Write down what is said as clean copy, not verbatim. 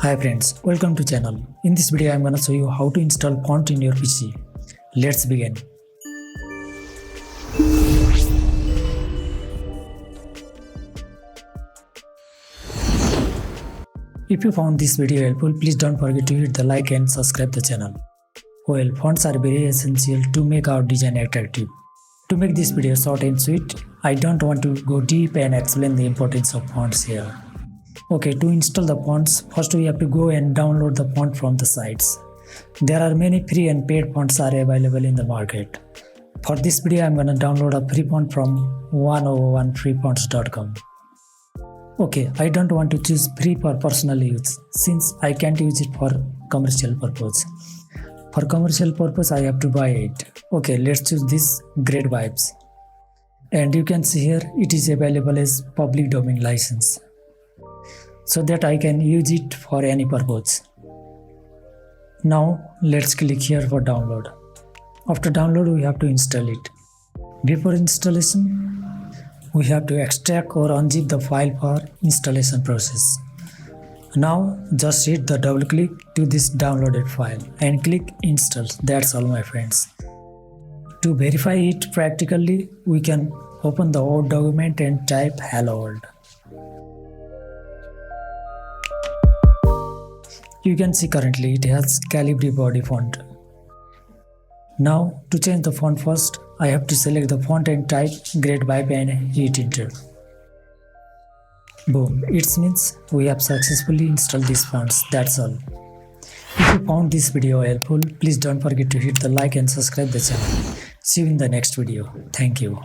Hi friends, welcome to channel. In this video I am gonna show you how to install font in your PC. Let's begin. If you found this video helpful, please don't forget to hit the like and subscribe the channel. Well, fonts are very essential to make our design attractive. To make this video short and sweet, I don't want to go deep and explain the importance of fonts here. Okay, to install the fonts, first we have to go and download the font from the sites. There are many free and paid fonts are available in the market. For this video, I'm gonna download a free font from 101freefonts.com. Okay, I don't want to choose free for personal use since I can't use it for commercial purpose. For commercial purpose, I have to buy it. Okay, let's choose this Great Vibes. And you can see here, it is available as public domain license, so that I can use it for any purpose. Now let's click here for download. After download we have to install it. Before installation we have to extract or unzip the file for installation process. Now just hit the double click to this downloaded file and click install. That's all my friends. To verify it practically, we can open the Word document and type hello world. You can see currently it has Calibri body font. Now to change the font first, I have to select the font and type Great Vibe and hit enter. Boom, it means we have successfully installed these fonts. That's all. If you found this video helpful, please don't forget to hit the like and subscribe the channel. See you in the next video. Thank you.